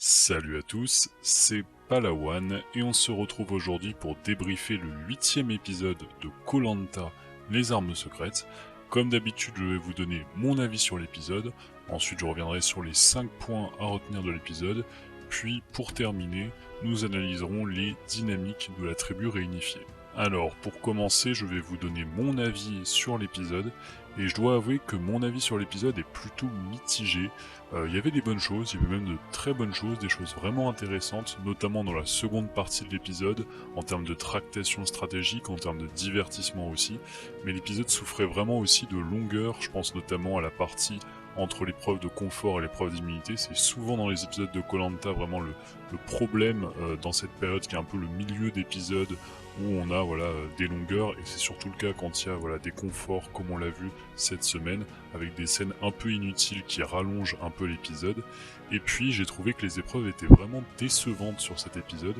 Salut à tous, c'est Palawan et on se retrouve aujourd'hui pour débriefer le 8e épisode de koh Les Armes Secrètes. Comme d'habitude, je vais vous donner mon avis sur l'épisode, ensuite je reviendrai sur les 5 points à retenir de l'épisode, puis pour terminer, nous analyserons les dynamiques de la tribu réunifiée. Alors, pour commencer, je vais vous donner mon avis sur l'épisode, et je dois avouer que mon avis sur l'épisode est plutôt mitigé. Il y avait des bonnes choses, il y avait même de très bonnes choses, des choses vraiment intéressantes, notamment dans la seconde partie de l'épisode, en termes de tractation stratégique, en termes de divertissement aussi, mais l'épisode souffrait vraiment aussi de longueur, je pense notamment à la partie entre l'épreuve de confort et l'épreuve d'immunité. C'est souvent dans les épisodes de koh vraiment le problème dans cette période qui est un peu le milieu d'épisode où on a des longueurs, et c'est surtout le cas quand il y a des conforts comme on l'a vu cette semaine, avec des scènes un peu inutiles qui rallongent un peu l'épisode. Et puis j'ai trouvé que les épreuves étaient vraiment décevantes sur cet épisode,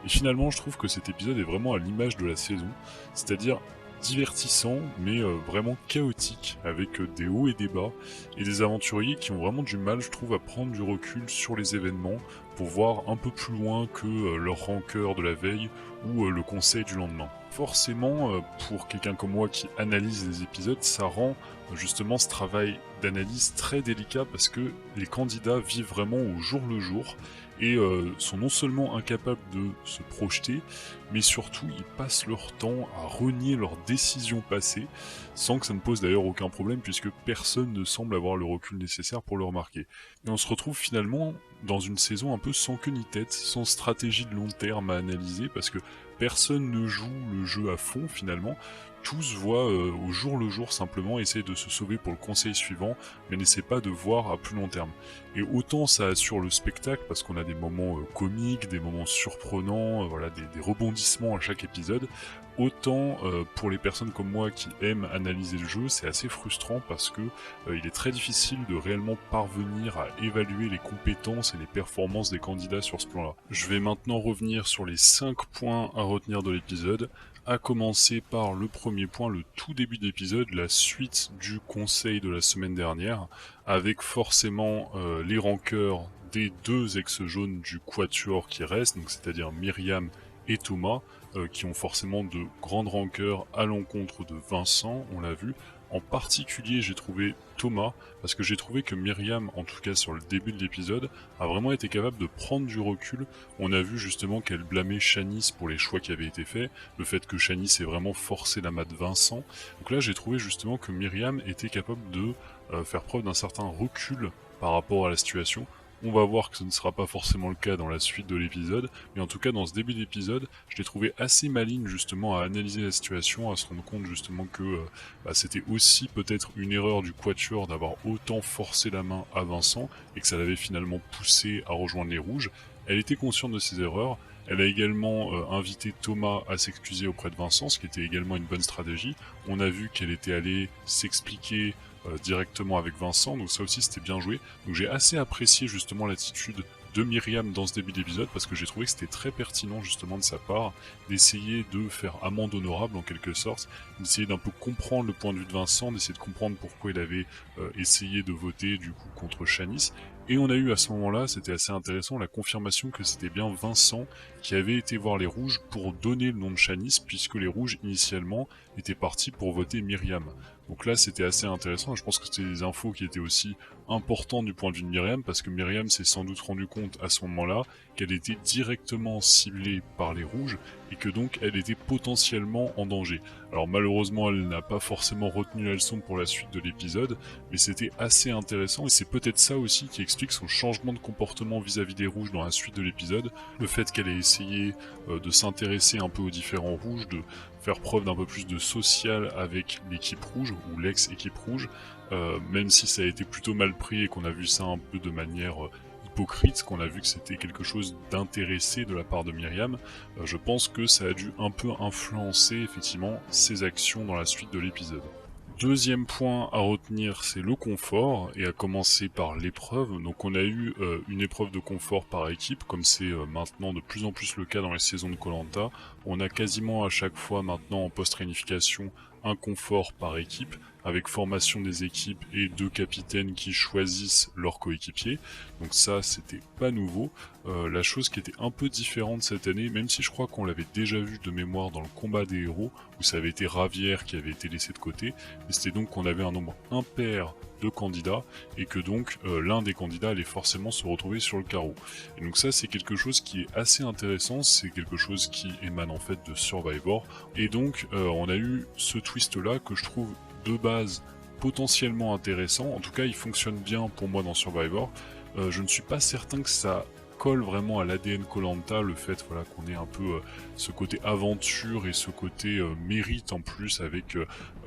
et finalement je trouve que cet épisode est vraiment à l'image de la saison, c'est-à-dire divertissant mais vraiment chaotique, avec des hauts et des bas, et des aventuriers qui ont vraiment du mal, je trouve, à prendre du recul sur les événements pour voir un peu plus loin que leur rancœur de la veille ou le conseil du lendemain. Forcément, pour quelqu'un comme moi qui analyse les épisodes, ça rend justement ce travail d'analyse très délicat, parce que les candidats vivent vraiment au jour le jour et sont non seulement incapables de se projeter, mais surtout ils passent leur temps à renier leurs décisions passées, sans que ça ne pose d'ailleurs aucun problème, puisque personne ne semble avoir le recul nécessaire pour le remarquer. Et on se retrouve finalement dans une saison un peu sans queue ni tête, sans stratégie de long terme à analyser, parce que personne ne joue le jeu à fond finalement. Tous voient au jour le jour simplement, essayent de se sauver pour le conseil suivant, mais n'essaient pas de voir à plus long terme. Et autant ça assure le spectacle, parce qu'on a des moments comiques, des moments surprenants, des rebondissements à chaque épisode, autant pour les personnes comme moi qui aiment analyser le jeu, c'est assez frustrant, parce que il est très difficile de réellement parvenir à évaluer les compétences et les performances des candidats sur ce plan-là. Je vais maintenant revenir sur les 5 points à retenir de l'épisode, à commencer par le premier point, le tout début de l'épisode, la suite du conseil de la semaine dernière, avec forcément les rancœurs des deux ex-jaunes du quatuor qui restent, donc c'est-à-dire Myriam et Thomas, qui ont forcément de grandes rancœurs à l'encontre de Vincent, on l'a vu. En particulier, j'ai trouvé Thomas, parce que j'ai trouvé que Myriam, en tout cas sur le début de l'épisode, a vraiment été capable de prendre du recul. On a vu justement qu'elle blâmait Shanice pour les choix qui avaient été faits, le fait que Shanice ait vraiment forcé la main de Vincent. Donc là, j'ai trouvé justement que Myriam était capable de faire preuve d'un certain recul par rapport à la situation. On va voir que ce ne sera pas forcément le cas dans la suite de l'épisode, mais en tout cas dans ce début d'épisode, je l'ai trouvé assez maligne justement à analyser la situation, à se rendre compte justement que c'était aussi peut-être une erreur du quatuor d'avoir autant forcé la main à Vincent, et que ça l'avait finalement poussé à rejoindre les rouges. Elle était consciente de ses erreurs. Elle a également invité Thomas à s'excuser auprès de Vincent, ce qui était également une bonne stratégie. On a vu qu'elle était allée s'expliquer directement avec Vincent, donc ça aussi c'était bien joué. Donc j'ai assez apprécié justement l'attitude de Myriam dans ce début d'épisode, parce que j'ai trouvé que c'était très pertinent justement de sa part d'essayer de faire amende honorable en quelque sorte, d'essayer d'un peu comprendre le point de vue de Vincent, d'essayer de comprendre pourquoi il avait essayé de voter du coup contre Shanice. Et on a eu à ce moment-là, c'était assez intéressant, la confirmation que c'était bien Vincent qui avait été voir les rouges pour donner le nom de Shanice, puisque les rouges initialement étaient partis pour voter Myriam. Donc là c'était assez intéressant, et je pense que c'était des infos qui étaient aussi importantes du point de vue de Myriam, parce que Myriam s'est sans doute rendu compte à ce moment-là qu'elle était directement ciblée par les rouges, et que donc elle était potentiellement en danger. Alors malheureusement elle n'a pas forcément retenu la leçon pour la suite de l'épisode, mais c'était assez intéressant, et c'est peut-être ça aussi qui explique son changement de comportement vis-à-vis des rouges dans la suite de l'épisode, le fait qu'elle ait essayé de s'intéresser un peu aux différents rouges, de faire preuve d'un peu plus de social avec l'équipe rouge, ou l'ex-équipe rouge, même si ça a été plutôt mal pris et qu'on a vu ça un peu de manière hypocrite, qu'on a vu que c'était quelque chose d'intéressé de la part de Myriam, je pense que ça a dû un peu influencer effectivement ses actions dans la suite de l'épisode. Deuxième point à retenir, c'est le confort, et à commencer par l'épreuve. Donc on a eu une épreuve de confort par équipe, comme c'est maintenant de plus en plus le cas dans les saisons de koh. On a quasiment à chaque fois maintenant en post-réunification un confort par équipe, avec formation des équipes et 2 capitaines qui choisissent leurs coéquipiers. Donc ça, c'était pas nouveau. La chose qui était un peu différente cette année, même si je crois qu'on l'avait déjà vu de mémoire dans le combat des héros, où ça avait été Ravière qui avait été laissé de côté, mais c'était donc qu'on avait un nombre impair de candidats, et que donc l'un des candidats allait forcément se retrouver sur le carreau. Et donc ça, c'est quelque chose qui est assez intéressant, c'est quelque chose qui émane en fait de Survivor, et donc on a eu ce twist là que je trouve de base potentiellement intéressant. En tout cas, il fonctionne bien pour moi dans Survivor. Je ne suis pas certain que ça colle vraiment à l'ADN Koh-Lanta, le fait voilà, qu'on ait un peu ce côté aventure et ce côté mérite en plus, avec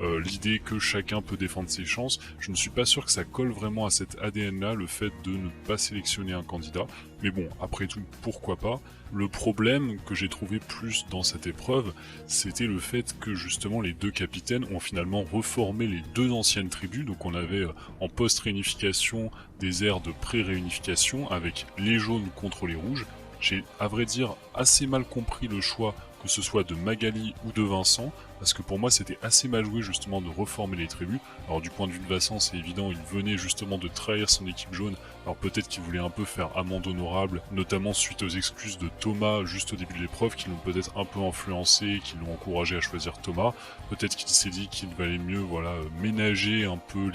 l'idée que chacun peut défendre ses chances. Je ne suis pas sûr que ça colle vraiment à cet ADN là, le fait de ne pas sélectionner un candidat, mais bon, après tout, pourquoi pas. Le problème que j'ai trouvé plus dans cette épreuve, c'était le fait que justement les 2 capitaines ont finalement reformé les 2 anciennes tribus. Donc on avait en post-réunification des ères de pré-réunification avec les jaunes contre les rouges. J'ai à vrai dire assez mal compris le choix, que ce soit de Magali ou de Vincent, parce que pour moi c'était assez mal joué justement de reformer les tribus. Alors du point de vue de Vincent, c'est évident, il venait justement de trahir son équipe jaune, alors peut-être qu'il voulait un peu faire amende honorable, notamment suite aux excuses de Thomas juste au début de l'épreuve, qui l'ont peut-être un peu influencé, qui l'ont encouragé à choisir Thomas. Peut-être qu'il s'est dit qu'il valait mieux voilà, ménager un peu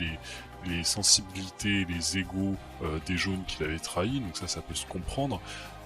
les sensibilités, les égos des jaunes qu'il avait trahis, donc ça peut se comprendre.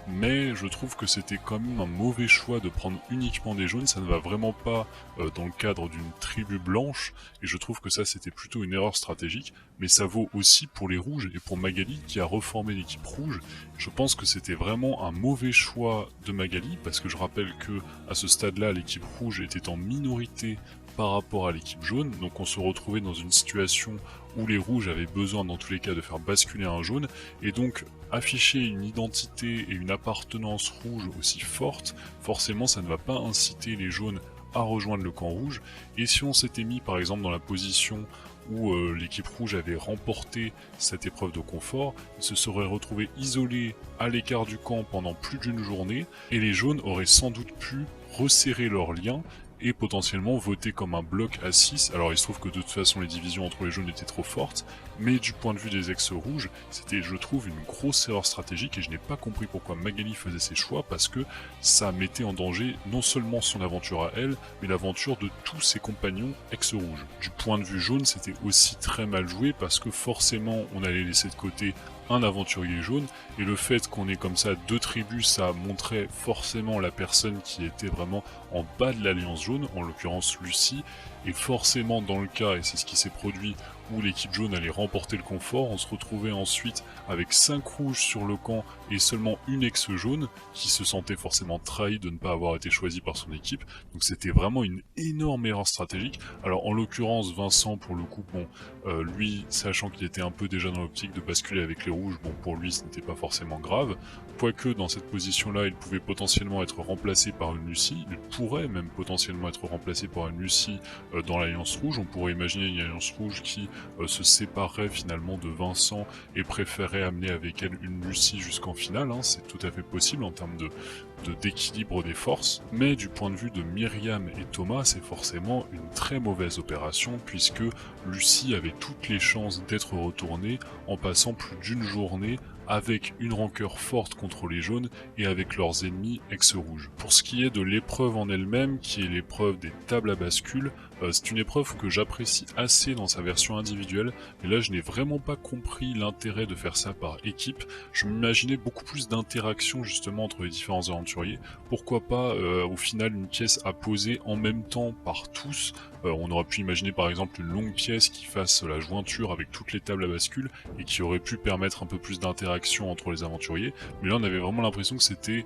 Mais je trouve que c'était quand même un mauvais choix de prendre uniquement des jaunes, ça ne va vraiment pas dans le cadre d'une tribu blanche, et je trouve que ça c'était plutôt une erreur stratégique, mais ça vaut aussi pour les rouges et pour Magali qui a reformé l'équipe rouge. Je pense que c'était vraiment un mauvais choix de Magali, parce que je rappelle que à ce stade-là, l'équipe rouge était en minorité par rapport à l'équipe jaune, donc on se retrouvait dans une situation où les rouges avaient besoin dans tous les cas de faire basculer un jaune, et donc afficher une identité et une appartenance rouge aussi forte, forcément ça ne va pas inciter les jaunes à rejoindre le camp rouge. Et si on s'était mis par exemple dans la position où l'équipe rouge avait remporté cette épreuve de confort, ils se seraient retrouvés isolés à l'écart du camp pendant plus d'une journée, et les jaunes auraient sans doute pu resserrer leurs liens et potentiellement voter comme un bloc à 6. Alors il se trouve que de toute façon les divisions entre les jaunes étaient trop fortes, mais du point de vue des ex-rouges, c'était je trouve une grosse erreur stratégique, et je n'ai pas compris pourquoi Magali faisait ses choix, parce que ça mettait en danger non seulement son aventure à elle, mais l'aventure de tous ses compagnons ex-rouges. Du point de vue jaune, c'était aussi très mal joué, parce que forcément on allait laisser de côté un aventurier jaune, et le fait qu'on ait comme ça 2 tribus, ça montrait forcément la personne qui était vraiment en bas de l'alliance jaune, en l'occurrence Lucie, et forcément dans le cas, et c'est ce qui s'est produit, où l'équipe jaune allait remporter le confort, on se retrouvait ensuite avec 5 rouges sur le camp et seulement une ex-jaune qui se sentait forcément trahie de ne pas avoir été choisie par son équipe. Donc c'était vraiment une énorme erreur stratégique. Alors en l'occurrence Vincent, pour le coup, bon, lui, sachant qu'il était un peu déjà dans l'optique de basculer avec les rouges, bon pour lui ce n'était pas forcément grave, quoique dans cette position-là il pouvait potentiellement être remplacé par une Lucie, il pourrait même potentiellement être remplacé par une Lucie dans l'Alliance Rouge. On pourrait imaginer une Alliance Rouge qui se séparerait finalement de Vincent et préférerait amener avec elle une Lucie jusqu'en finale, hein. C'est tout à fait possible en termes d'équilibre des forces, mais du point de vue de Myriam et Thomas, c'est forcément une très mauvaise opération, puisque Lucie avait toutes les chances d'être retournée en passant plus d'une journée avec une rancœur forte contre les jaunes et avec leurs ennemis ex-rouges. Pour ce qui est de l'épreuve en elle-même, qui est l'épreuve des tables à bascule, c'est une épreuve que j'apprécie assez dans sa version individuelle, mais là je n'ai vraiment pas compris l'intérêt de faire ça par équipe. Je m'imaginais beaucoup plus d'interaction justement entre les différents aventuriers. Pourquoi pas au final une pièce à poser en même temps par tous. On aurait pu imaginer par exemple une longue pièce qui fasse la jointure avec toutes les tables à bascule et qui aurait pu permettre un peu plus d'interaction entre les aventuriers, mais là on avait vraiment l'impression que c'était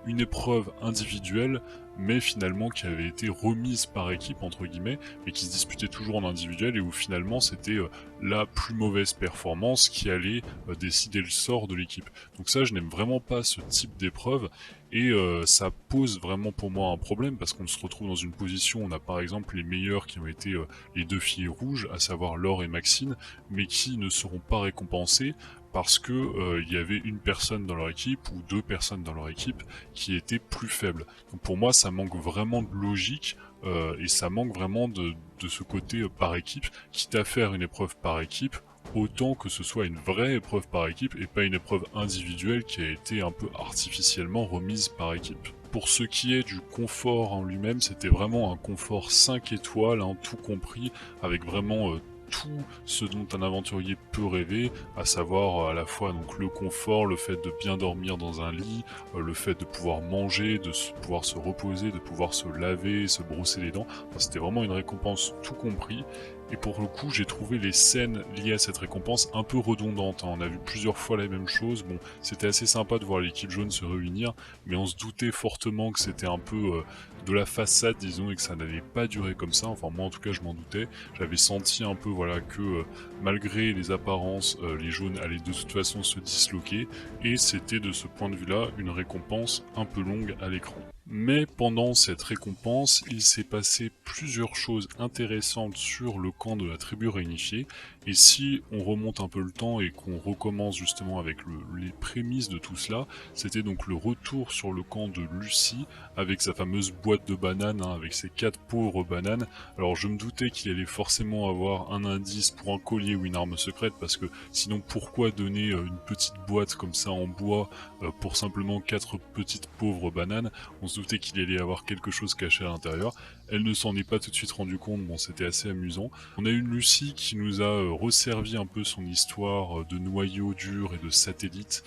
une épreuve individuelle, mais finalement qui avait été remise par équipe entre guillemets, mais qui se disputait toujours en individuel, et où finalement c'était la plus mauvaise performance qui allait décider le sort de l'équipe. Donc ça, je n'aime vraiment pas ce type d'épreuve, et ça pose vraiment pour moi un problème, parce qu'on se retrouve dans une position où on a par exemple les meilleurs qui ont été les 2 filles rouges, à savoir Laure et Maxine, mais qui ne seront pas récompensés, parce que il y avait une personne dans leur équipe ou deux personnes dans leur équipe qui étaient plus faibles. Donc pour moi, ça manque vraiment de logique et ça manque vraiment de ce côté par équipe, quitte à faire une épreuve par équipe, autant que ce soit une vraie épreuve par équipe et pas une épreuve individuelle qui a été un peu artificiellement remise par équipe. Pour ce qui est du confort en lui-même, c'était vraiment un confort 5 étoiles, hein, tout compris, avec vraiment tout ce dont un aventurier peut rêver, à savoir à la fois donc le confort, le fait de bien dormir dans un lit, le fait de pouvoir manger, pouvoir se reposer, de pouvoir se laver, se brosser les dents. Enfin, c'était vraiment une récompense tout compris. Et pour le coup, j'ai trouvé les scènes liées à cette récompense un peu redondantes, hein. On a vu plusieurs fois la même chose. Bon, c'était assez sympa de voir l'équipe jaune se réunir, mais on se doutait fortement que c'était un peu de la façade, disons, et que ça n'allait pas durer comme ça. Enfin, moi en tout cas, je m'en doutais. J'avais senti un peu, voilà, que malgré les apparences, les jaunes allaient de toute façon se disloquer, et c'était de ce point de vue-là une récompense un peu longue à l'écran. Mais pendant cette récompense, il s'est passé plusieurs choses intéressantes sur le camp de la tribu réunifiée, et si on remonte un peu le temps et qu'on recommence justement avec les prémices de tout cela, c'était donc le retour sur le camp de Lucie, avec sa fameuse boîte de bananes, hein, avec ses 4 pauvres bananes. Alors je me doutais qu'il allait forcément avoir un indice pour un collier ou une arme secrète, parce que sinon pourquoi donner une petite boîte comme ça en bois pour simplement 4 petites pauvres bananes? On se doutait qu'il allait y avoir quelque chose caché à l'intérieur. Elle ne s'en est pas tout de suite rendu compte, bon c'était assez amusant. On a une Lucie qui nous a resservi un peu son histoire de noyau dur et de satellite,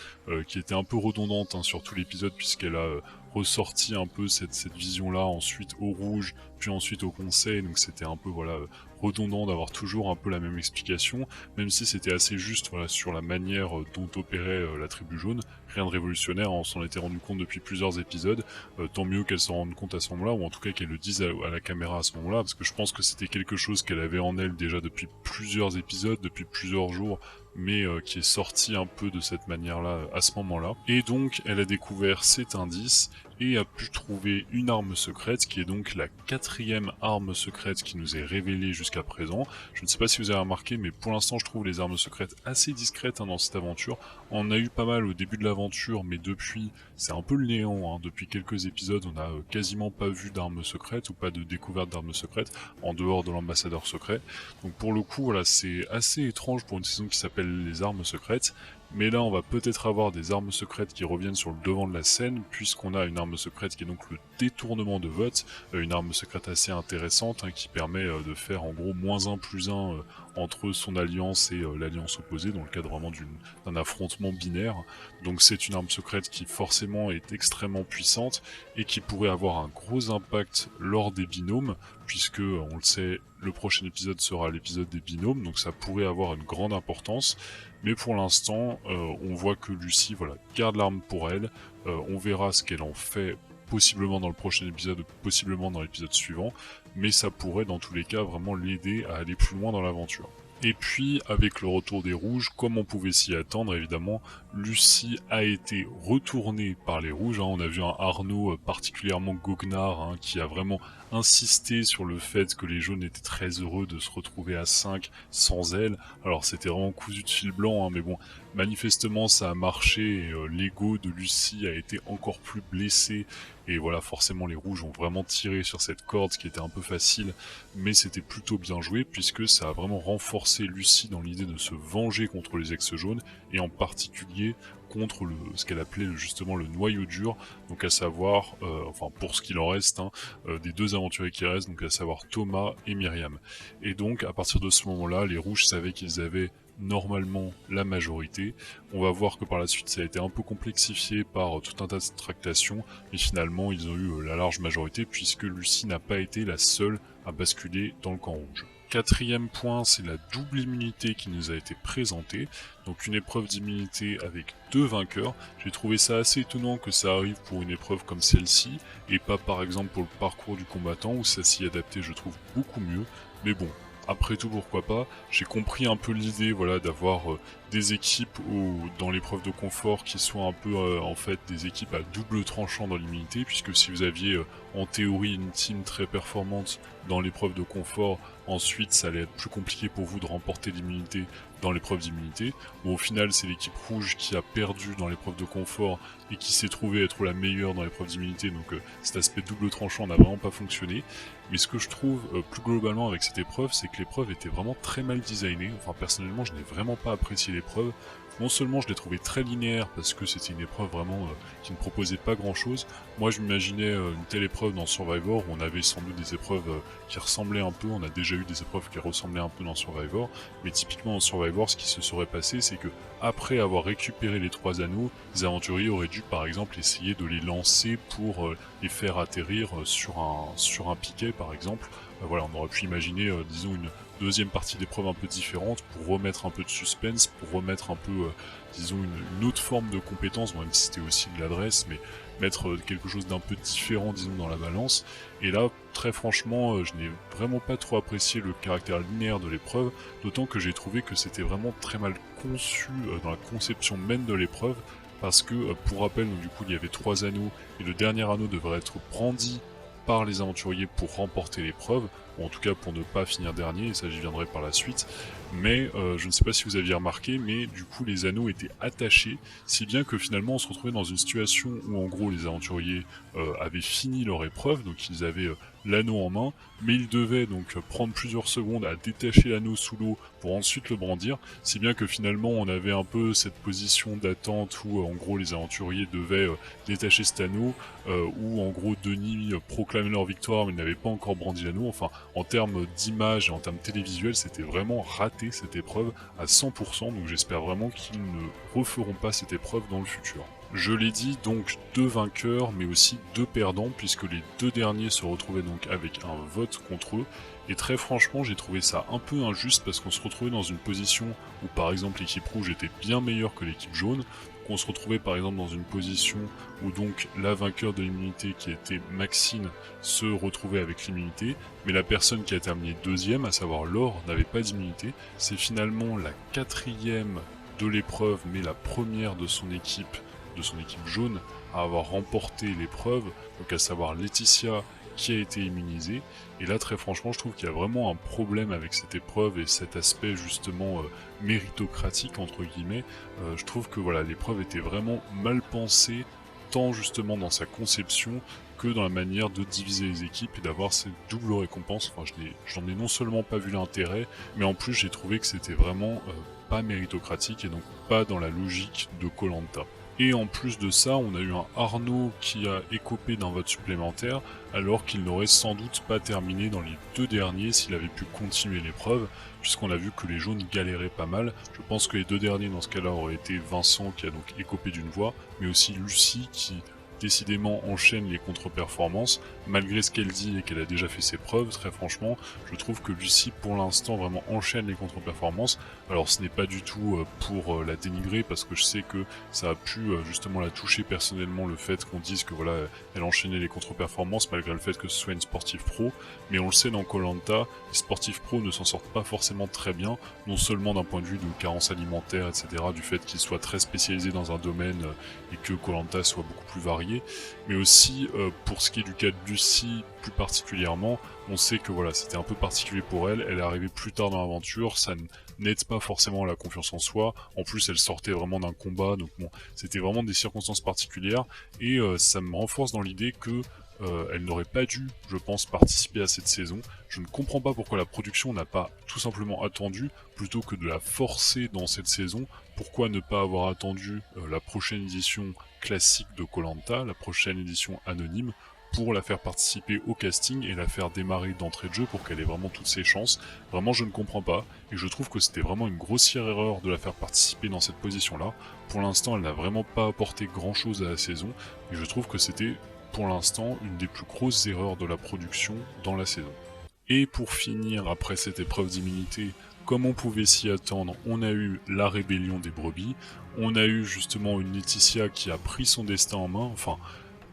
qui était un peu redondante, hein, sur tout l'épisode, puisqu'elle a ressorti un peu cette vision-là, ensuite au rouge, puis ensuite au conseil, donc c'était un peu voilà redondant d'avoir toujours un peu la même explication, même si c'était assez juste voilà sur la manière dont opérait la tribu jaune. Rien de révolutionnaire, on s'en était rendu compte depuis plusieurs épisodes, tant mieux qu'elle s'en rende compte à ce moment-là, ou en tout cas qu'elle le dise à la caméra à ce moment-là, parce que je pense que c'était quelque chose qu'elle avait en elle déjà depuis plusieurs épisodes, depuis plusieurs jours, mais qui est sorti un peu de cette manière-là à ce moment-là. Et donc elle a découvert cet indice et a pu trouver une arme secrète qui est donc la 4e arme secrète qui nous est révélée jusqu'à présent. Je ne sais pas si vous avez remarqué, mais pour l'instant je trouve les armes secrètes assez discrètes, hein, dans cette aventure. On a eu pas mal au début de l'aventure, mais depuis c'est un peu le néant, hein. Depuis quelques épisodes on a quasiment pas vu d'armes secrètes ou pas de découverte d'armes secrètes en dehors de l'ambassadeur secret. Donc pour le coup voilà, c'est assez étrange pour une saison qui s'appelle les armes secrètes. Mais là, on va peut-être avoir des armes secrètes qui reviennent sur le devant de la scène, puisqu'on a une arme secrète qui est donc le détournement de vote, une arme secrète assez intéressante, hein, qui permet de faire en gros -1+1 entre son alliance et l'alliance opposée, dans le cadre vraiment d'un affrontement binaire. Donc c'est une arme secrète qui forcément est extrêmement puissante et qui pourrait avoir un gros impact lors des binômes, puisque on le sait, le prochain épisode sera l'épisode des binômes, donc ça pourrait avoir une grande importance. Mais pour l'instant, on voit que Lucie voilà, garde l'arme pour elle. On verra ce qu'elle en fait, possiblement dans le prochain épisode, possiblement dans l'épisode suivant. Mais ça pourrait dans tous les cas vraiment l'aider à aller plus loin dans l'aventure. Et puis, avec le retour des rouges, comme on pouvait s'y attendre, évidemment, Lucie a été retournée par les rouges, hein. On a vu un Arnaud particulièrement goguenard, hein, qui a vraiment insisté sur le fait que les jaunes étaient très heureux de se retrouver à 5 sans elle. Alors c'était vraiment cousu de fil blanc, hein, mais bon, manifestement ça a marché et l'ego de Lucie a été encore plus blessé. Et voilà, forcément les rouges ont vraiment tiré sur cette corde, ce qui était un peu facile, mais c'était plutôt bien joué, puisque ça a vraiment renforcé Lucie dans l'idée de se venger contre les ex-jaunes, et en particulier contre ce qu'elle appelait justement le noyau dur, donc à savoir, enfin pour ce qu'il en reste, hein, des deux aventuriers qui restent, donc à savoir Thomas et Myriam. Et donc à partir de ce moment-là, les rouges savaient qu'ils avaient normalement la majorité. On va voir que par la suite ça a été un peu complexifié par tout un tas de tractations, mais finalement ils ont eu la large majorité, puisque Lucie n'a pas été la seule à basculer dans le camp rouge. Quatrième point, c'est la double immunité qui nous a été présentée, donc une épreuve d'immunité avec 2 vainqueurs. J'ai trouvé ça assez étonnant que ça arrive pour une épreuve comme celle-ci, et pas par exemple pour le parcours du combattant, où ça s'y adaptait je trouve beaucoup mieux, mais bon, après tout pourquoi pas. J'ai compris un peu l'idée voilà, d'avoir des équipes dans l'épreuve de confort qui soient un peu en fait des équipes à double tranchant dans l'immunité, puisque si vous aviez en théorie une team très performante dans l'épreuve de confort, ensuite ça allait être plus compliqué pour vous de remporter l'immunité dans l'épreuve d'immunité. Bon, au final c'est l'équipe rouge qui a perdu dans l'épreuve de confort et qui s'est trouvée être la meilleure dans l'épreuve d'immunité, donc cet aspect double tranchant n'a vraiment pas fonctionné. Mais ce que je trouve plus globalement avec cette épreuve, c'est que l'épreuve était vraiment très mal designée. Enfin, personnellement, je n'ai vraiment pas apprécié l'épreuve. Non seulement je l'ai trouvée très linéaire parce que c'était une épreuve vraiment qui ne proposait pas grand chose. Moi je m'imaginais une telle épreuve dans Survivor où on avait sans doute des épreuves qui ressemblaient un peu, on a déjà eu des épreuves qui ressemblaient un peu dans Survivor, mais typiquement dans Survivor ce qui se serait passé c'est que après avoir récupéré les 3 anneaux, les aventuriers auraient dû par exemple essayer de les lancer pour les faire atterrir sur un piquet par exemple. Voilà, on aurait pu imaginer disons une deuxième partie d'épreuve un peu différente pour remettre un peu de suspense, pour remettre un peu, disons, une autre forme de compétence, même si c'était aussi de l'adresse, mais mettre quelque chose d'un peu différent, disons, dans la balance. Et là, très franchement, je n'ai vraiment pas trop apprécié le caractère linéaire de l'épreuve, d'autant que j'ai trouvé que c'était vraiment très mal conçu dans la conception même de l'épreuve, parce que, pour rappel, donc, du coup, il y avait 3 anneaux, et le dernier anneau devrait être brandi par les aventuriers pour remporter l'épreuve, ou en tout cas pour ne pas finir dernier, et ça j'y viendrai par la suite, mais je ne sais pas si vous aviez remarqué, mais du coup les anneaux étaient attachés, si bien que finalement on se retrouvait dans une situation où en gros les aventuriers avaient fini leur épreuve, donc ils avaient l'anneau en main, mais ils devaient donc prendre plusieurs secondes à détacher l'anneau sous l'eau pour ensuite le brandir, si bien que finalement on avait un peu cette position d'attente où en gros les aventuriers devaient détacher cet anneau, où en gros Denis proclamait leur victoire mais n'avait pas encore brandi l'anneau. Enfin, en termes d'image et en termes télévisuels, c'était vraiment raté cette épreuve à 100%, donc j'espère vraiment qu'ils ne referont pas cette épreuve dans le futur. Je l'ai dit, donc 2 vainqueurs, mais aussi 2 perdants, puisque les 2 derniers se retrouvaient donc avec un vote contre eux. Et très franchement, j'ai trouvé ça un peu injuste parce qu'on se retrouvait dans une position où par exemple l'équipe rouge était bien meilleure que l'équipe jaune. On se retrouvait par exemple dans une position où donc la vainqueur de l'immunité qui était Maxine se retrouvait avec l'immunité, mais la personne qui a terminé deuxième, à savoir Laure, n'avait pas d'immunité. C'est finalement la 4e de l'épreuve, mais la première de son équipe jaune à avoir remporté l'épreuve, donc à savoir Laetitia qui a été immunisée. Et là très franchement je trouve qu'il y a vraiment un problème avec cette épreuve et cet aspect justement méritocratique entre guillemets. Je trouve que voilà, l'épreuve était vraiment mal pensée, tant justement dans sa conception que dans la manière de diviser les équipes et d'avoir cette double récompense. Enfin, j'en ai non seulement pas vu l'intérêt, mais en plus j'ai trouvé que c'était vraiment pas méritocratique et donc pas dans la logique de koh. Et en plus de ça, on a eu un Arnaud qui a écopé d'un vote supplémentaire, alors qu'il n'aurait sans doute pas terminé dans les 2 derniers s'il avait pu continuer l'épreuve, puisqu'on a vu que les jaunes galéraient pas mal. Je pense que les 2 derniers dans ce cas-là auraient été Vincent qui a donc écopé d'une voix, mais aussi Lucie qui décidément enchaîne les contre-performances, malgré ce qu'elle dit et qu'elle a déjà fait ses preuves. Très franchement, je trouve que Lucie pour l'instant vraiment enchaîne les contre-performances. Alors ce n'est pas du tout pour la dénigrer, parce que je sais que ça a pu justement la toucher personnellement, le fait qu'on dise que voilà, elle enchaînait les contre-performances malgré le fait que ce soit une sportive pro, mais on le sait dans koh, les sportifs pro ne s'en sortent pas forcément très bien, non seulement d'un point de vue de carence alimentaire, etc., du fait qu'ils soient très spécialisés dans un domaine et que koh soit beaucoup plus varié, mais aussi pour ce qui est du cas de Lucie plus particulièrement, on sait que voilà, c'était un peu particulier pour elle, elle est arrivée plus tard dans l'aventure, ça n'aide pas forcément la confiance en soi, en plus elle sortait vraiment d'un combat, donc bon, c'était vraiment des circonstances particulières, et ça me renforce dans l'idée que elle n'aurait pas dû, je pense, participer à cette saison. Je ne comprends pas pourquoi la production n'a pas tout simplement attendu, plutôt que de la forcer dans cette saison. Pourquoi ne pas avoir attendu la prochaine édition classique de koh, la prochaine édition anonyme, pour la faire participer au casting et la faire démarrer d'entrée de jeu pour qu'elle ait vraiment toutes ses chances. Vraiment, je ne comprends pas, et je trouve que c'était vraiment une grossière erreur de la faire participer dans cette position-là. Pour l'instant, elle n'a vraiment pas apporté grand-chose à la saison, et je trouve que c'était pour l'instant une des plus grosses erreurs de la production dans la saison. Et pour finir, après cette épreuve d'immunité, comme on pouvait s'y attendre, on a eu la rébellion des brebis, on a eu justement une Laetitia qui a pris son destin en main, enfin,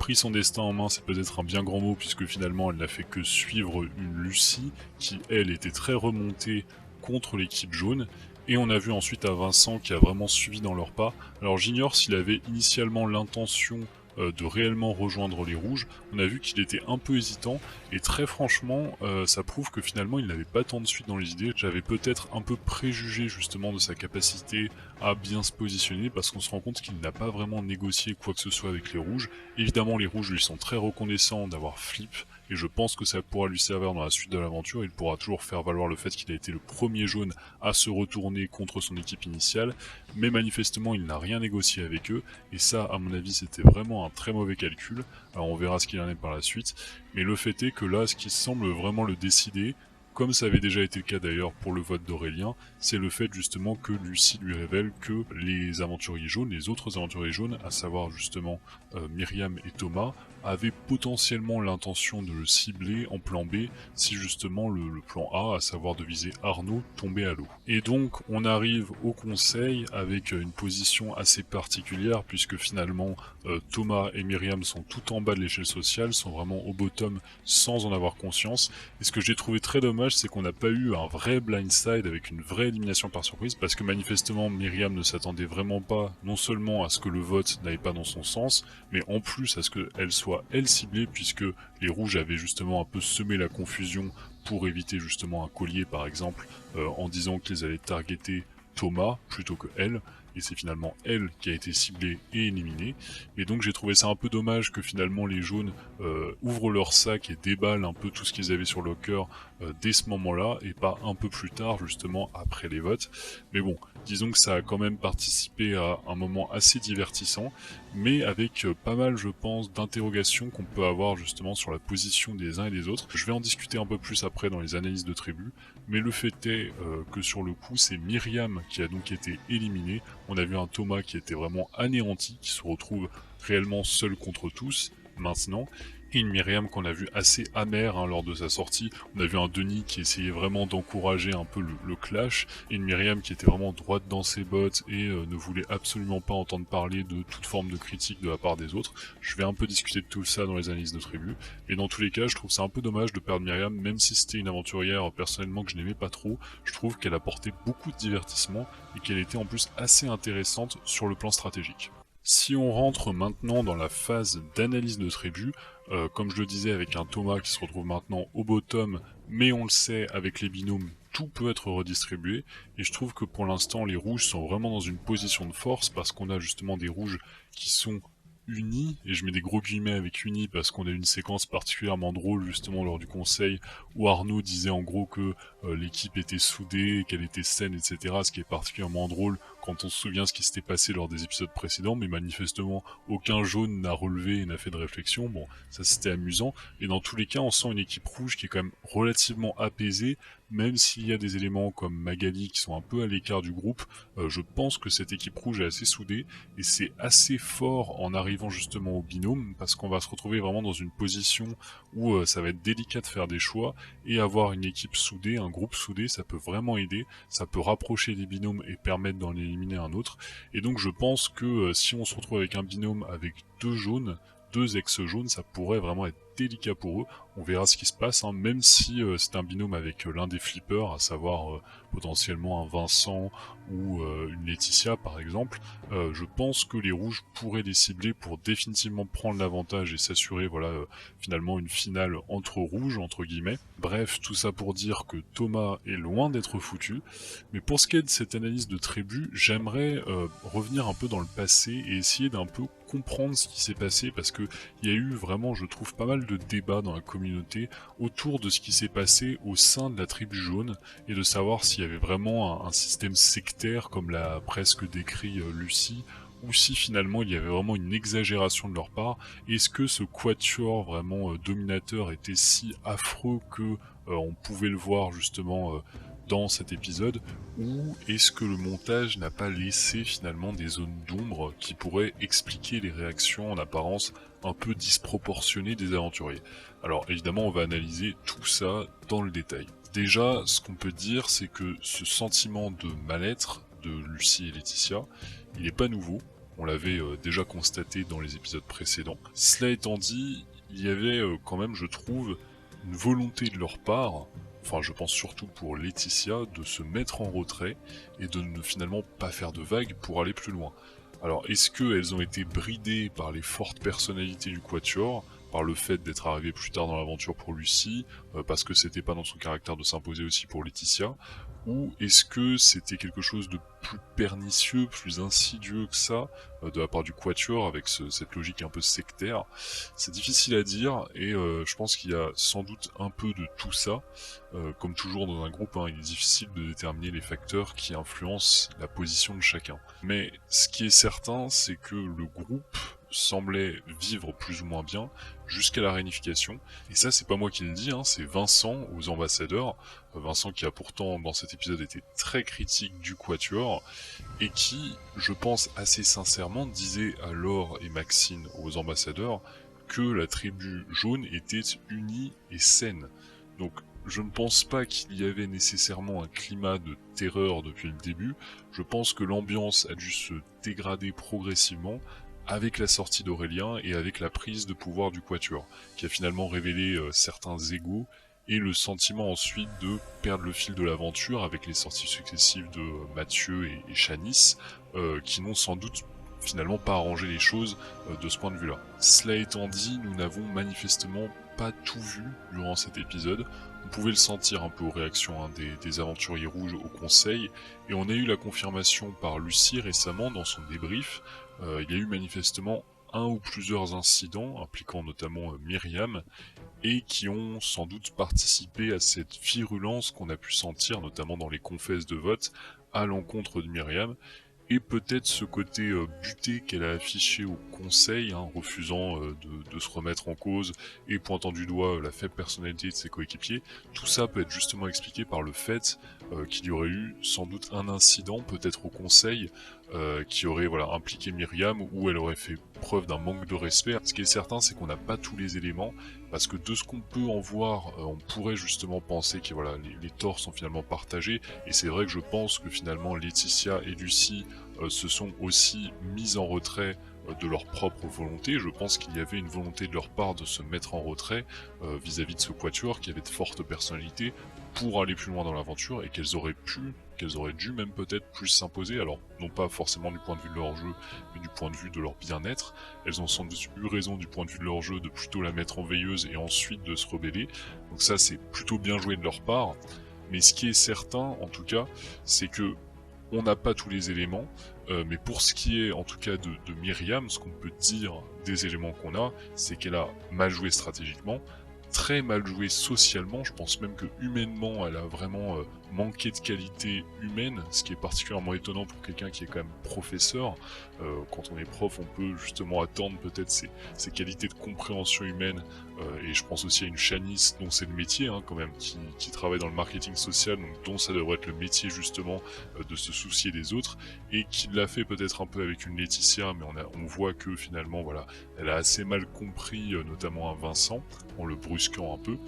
pris son destin en main c'est peut-être un bien grand mot puisque finalement elle n'a fait que suivre une Lucie qui elle était très remontée contre l'équipe jaune, Et on a vu ensuite à Vincent qui a vraiment suivi dans leurs pas. Alors j'ignore s'il avait initialement l'intention de réellement rejoindre les rouges. On a vu qu'il était un peu hésitant et très franchement ça prouve que finalement il n'avait pas tant de suite dans les idées. J'avais peut-être un peu préjugé justement de sa capacité à bien se positionner parce qu'on se rend compte qu'il n'a pas vraiment négocié quoi que ce soit avec les rouges. Évidemment les rouges lui sont très reconnaissants d'avoir flip et je pense que ça pourra lui servir dans la suite de l'aventure. Il pourra toujours faire valoir le fait qu'il a été le premier jaune à se retourner contre son équipe initiale, mais manifestement il n'a rien négocié avec eux et ça à mon avis c'était vraiment un très mauvais calcul. Alors on verra ce qu'il en est par la suite, mais le fait est que là ce qui semble vraiment le décider, comme ça avait déjà été le cas d'ailleurs pour le vote d'Aurélien, c'est le fait justement que Lucie lui révèle que les aventuriers jaunes, les autres aventuriers jaunes, à savoir justement Myriam et Thomas, avaient potentiellement l'intention de le cibler en plan B si justement le plan A, à savoir de viser Arnaud, tombait à l'eau. Et donc on arrive au conseil avec une position assez particulière puisque finalement Thomas et Myriam sont tout en bas de l'échelle sociale, sont vraiment au bottom sans en avoir conscience. Et ce que j'ai trouvé très dommage, c'est qu'on n'a pas eu un vrai blindside avec une vraie élimination par surprise, parce que manifestement Myriam ne s'attendait vraiment pas, non seulement à ce que le vote n'aille pas dans son sens, mais en plus à ce qu'elle soit elle ciblée, puisque les rouges avaient justement un peu semé la confusion pour éviter justement un collier par exemple, en disant qu'ils allaient targeter Thomas plutôt que elle, et c'est finalement elle qui a été ciblée et éliminée. Et donc j'ai trouvé ça un peu dommage que finalement les jaunes ouvrent leur sac et déballent un peu tout ce qu'ils avaient sur le cœur dès ce moment-là, et pas un peu plus tard justement après les votes. Mais bon, disons que ça a quand même participé à un moment assez divertissant, mais avec pas mal je pense d'interrogations qu'on peut avoir justement sur la position des uns et des autres. Je vais en discuter un peu plus après dans les analyses de tribu, mais le fait est que sur le coup c'est Myriam qui a donc été éliminée. On a vu un Thomas qui était vraiment anéanti, qui se retrouve réellement seul contre tous maintenant, et une Myriam qu'on a vu assez amère lors de sa sortie. On a vu un Denis qui essayait vraiment d'encourager un peu le clash, et une Myriam qui était vraiment droite dans ses bottes et ne voulait absolument pas entendre parler de toute forme de critique de la part des autres. Je vais un peu discuter de tout ça dans les analyses de tribu, mais dans tous les cas je trouve ça un peu dommage de perdre Myriam, même si c'était une aventurière personnellement que je n'aimais pas trop. Je trouve qu'elle apportait beaucoup de divertissement et qu'elle était en plus assez intéressante sur le plan stratégique. Si on rentre maintenant dans la phase d'analyse de tribu, comme je le disais avec un Thomas qui se retrouve maintenant au bottom, mais on le sait avec les binômes, tout peut être redistribué, et je trouve que pour l'instant les rouges sont vraiment dans une position de force parce qu'on a justement des rouges qui sont unis, et je mets des gros guillemets avec unis parce qu'on a une séquence particulièrement drôle justement lors du conseil où Arnaud disait en gros que l'équipe était soudée, qu'elle était saine, etc. Ce qui est particulièrement drôle quand on se souvient ce qui s'était passé lors des épisodes précédents, mais manifestement aucun jaune n'a relevé et n'a fait de réflexion. Bon, ça c'était amusant, et dans tous les cas on sent une équipe rouge qui est quand même relativement apaisée, même s'il y a des éléments comme Magali qui sont un peu à l'écart du groupe. Je pense que cette équipe rouge est assez soudée, et c'est assez fort en arrivant justement au binôme, parce qu'on va se retrouver vraiment dans une position où ça va être délicat de faire des choix, et avoir une équipe soudée, un groupe soudé, ça peut vraiment aider, ça peut rapprocher des binômes et permettre d'en éliminer un autre. Et donc je pense que si on se retrouve avec un binôme avec deux jaunes, deux ex-jaunes, ça pourrait vraiment être délicat pour eux. On verra ce qui se passe, même si c'est un binôme avec l'un des flippers, à savoir potentiellement un Vincent ou une Laetitia par exemple. Je pense que les rouges pourraient les cibler pour définitivement prendre l'avantage et s'assurer finalement une finale entre rouges entre guillemets. Bref, tout ça pour dire que Thomas est loin d'être foutu. Mais pour ce qui est de cette analyse de tribu, j'aimerais revenir un peu dans le passé et essayer d'un peu comprendre ce qui s'est passé, parce que il y a eu vraiment, je trouve, pas mal de débats dans la communauté autour de ce qui s'est passé au sein de la tribu jaune, et de savoir s'il y avait vraiment un système sectaire comme l'a presque décrit Lucie, ou si finalement il y avait vraiment une exagération de leur part. Est-ce que ce quatuor vraiment dominateur était si affreux que on pouvait le voir justement dans cet épisode, ou est-ce que le montage n'a pas laissé finalement des zones d'ombre qui pourraient expliquer les réactions en apparence un peu disproportionnées des aventuriers? Alors évidemment on va analyser tout ça dans le détail. Déjà, ce qu'on peut dire, c'est que ce sentiment de mal-être de Lucie et Laetitia, il n'est pas nouveau. On l'avait déjà constaté dans les épisodes précédents. Cela étant dit, il y avait quand même, je trouve, une volonté de leur part enfin je pense surtout pour Laetitia, de se mettre en retrait et de ne finalement pas faire de vagues pour aller plus loin. Alors est-ce qu'elles ont été bridées par les fortes personnalités du Quatuor, par le fait d'être arrivées plus tard dans l'aventure pour Lucie, parce que c'était pas dans son caractère de s'imposer aussi pour Laetitia, ou est-ce que c'était quelque chose de plus pernicieux, plus insidieux que ça, de la part du Quatuor, avec cette logique un peu sectaire? C'est difficile à dire, et je pense qu'il y a sans doute un peu de tout ça. Comme toujours dans un groupe, hein, il est difficile de déterminer les facteurs qui influencent la position de chacun. Mais ce qui est certain, c'est que le groupe semblait vivre plus ou moins bien jusqu'à la réunification. Et ça, c'est pas moi qui le dis, hein, c'est Vincent aux ambassadeurs. Vincent qui a pourtant, dans cet épisode, été très critique du Quatuor, et qui, je pense assez sincèrement, disait à Laure et Maxine aux ambassadeurs que la tribu jaune était unie et saine. Donc je ne pense pas qu'il y avait nécessairement un climat de terreur depuis le début, je pense que l'ambiance a dû se dégrader progressivement avec la sortie d'Aurélien et avec la prise de pouvoir du Quatuor, qui a finalement révélé certains égos et le sentiment ensuite de perdre le fil de l'aventure avec les sorties successives de Mathieu et Shanice, qui n'ont sans doute finalement pas arrangé les choses de ce point de vue-là. Cela étant dit, nous n'avons manifestement pas tout vu durant cet épisode. On pouvait le sentir un peu aux réactions des aventuriers rouges au conseil, et on a eu la confirmation par Lucie récemment dans son débrief. Il y a eu manifestement un ou plusieurs incidents impliquant notamment Myriam, et qui ont sans doute participé à cette virulence qu'on a pu sentir notamment dans les confesses de vote à l'encontre de Myriam, et peut-être ce côté buté qu'elle a affiché au conseil, hein, refusant de se remettre en cause et pointant du doigt la faible personnalité de ses coéquipiers. Tout ça peut être justement expliqué par le fait qu'il y aurait eu sans doute un incident, peut-être au conseil, qui aurait impliqué Myriam, où elle aurait fait preuve d'un manque de respect. Ce qui est certain, c'est qu'on n'a pas tous les éléments, parce que de ce qu'on peut en voir, on pourrait justement penser que les torts sont finalement partagés, et c'est vrai que je pense que finalement Laetitia et Lucie se sont aussi mises en retrait de leur propre volonté. Je pense qu'il y avait une volonté de leur part de se mettre en retrait vis-à-vis de ce quatuor qui avait de fortes personnalités pour aller plus loin dans l'aventure, et qu'elles auraient dû même peut-être plus s'imposer, alors non pas forcément du point de vue de leur jeu, mais du point de vue de leur bien-être. Elles ont sans doute eu raison du point de vue de leur jeu de plutôt la mettre en veilleuse et ensuite de se rebeller, donc ça c'est plutôt bien joué de leur part. Mais ce qui est certain en tout cas, c'est que on n'a pas tous les éléments, mais pour ce qui est en tout cas de Myriam, ce qu'on peut dire des éléments qu'on a, c'est qu'elle a mal joué stratégiquement, très mal joué socialement. Je pense même que humainement elle a vraiment manqué de qualité humaine, ce qui est particulièrement étonnant pour quelqu'un qui est quand même professeur. Quand on est prof, on peut justement attendre peut-être ces qualités de compréhension humaine, et je pense aussi à une Shanice dont c'est le métier quand même, qui travaille dans le marketing social, donc dont ça devrait être le métier justement de se soucier des autres, et qui l'a fait peut-être un peu avec une Laetitia, mais on voit que finalement elle a assez mal compris notamment un Vincent, en le brusquant un peu.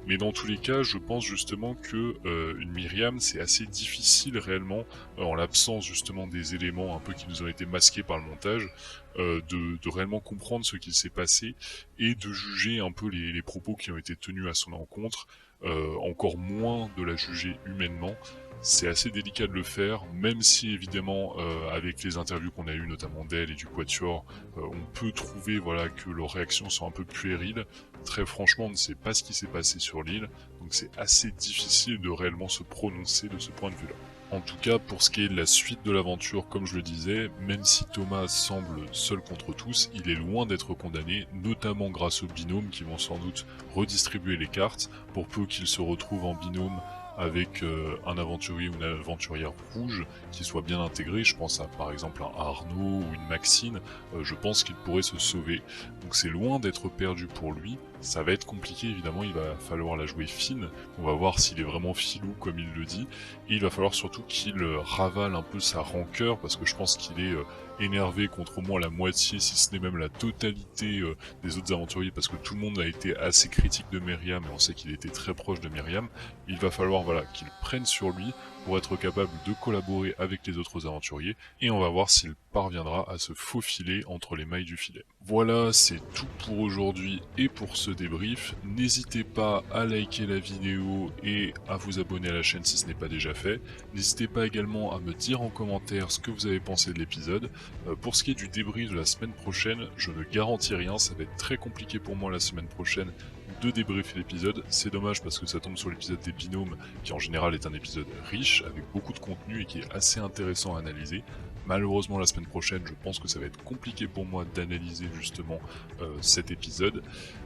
Mais dans tous les cas, je pense justement que une Myriam, c'est assez difficile réellement, en l'absence justement des éléments un peu qui nous ont été masqués par le montage, de réellement comprendre ce qu'il s'est passé et de juger un peu les propos qui ont été tenus à son encontre, encore moins de la juger humainement. C'est assez délicat de le faire, même si évidemment avec les interviews qu'on a eues notamment d'elle et du Quatuor, on peut trouver que leurs réactions sont un peu puériles. Très franchement, on ne sait pas ce qui s'est passé sur l'île, donc c'est assez difficile de réellement se prononcer de ce point de vue-là. En tout cas, pour ce qui est de la suite de l'aventure, comme je le disais, même si Thomas semble seul contre tous, il est loin d'être condamné, notamment grâce aux binômes qui vont sans doute redistribuer les cartes, pour peu qu'il se retrouve en binôme avec un aventurier ou une aventurière rouge qui soit bien intégré. Je pense à par exemple un Arnaud ou une Maxine, je pense qu'il pourrait se sauver. Donc c'est loin d'être perdu pour lui. Ça va être compliqué évidemment, il va falloir la jouer fine, on va voir s'il est vraiment filou comme il le dit, et il va falloir surtout qu'il ravale un peu sa rancœur, parce que je pense qu'il est énervé contre au moins la moitié, si ce n'est même la totalité des autres aventuriers, parce que tout le monde a été assez critique de Myriam, et on sait qu'il était très proche de Myriam. Il va falloir falloir voilà, qu'il prenne sur lui pour être capable de collaborer avec les autres aventuriers, et on va voir s'il parviendra à se faufiler entre les mailles du filet. Voilà, c'est tout pour aujourd'hui et pour ce débrief. N'hésitez pas à liker la vidéo et à vous abonner à la chaîne si ce n'est pas déjà fait. N'hésitez pas également à me dire en commentaire ce que vous avez pensé de l'épisode. Pour ce qui est du débrief de la semaine prochaine, je ne garantis rien, ça va être très compliqué pour moi la semaine prochaine de débriefer l'épisode. C'est dommage parce que ça tombe sur l'épisode des binômes, qui en général est un épisode riche, avec beaucoup de contenu et qui est assez intéressant à analyser. Malheureusement la semaine prochaine, je pense que ça va être compliqué pour moi d'analyser justement cet épisode,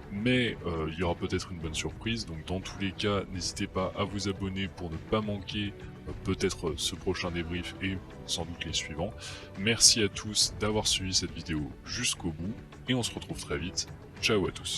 mais il y aura peut-être une bonne surprise, donc dans tous les cas, n'hésitez pas à vous abonner pour ne pas manquer peut-être ce prochain débrief et sans doute les suivants. Merci à tous d'avoir suivi cette vidéo jusqu'au bout, et on se retrouve très vite. Ciao à tous.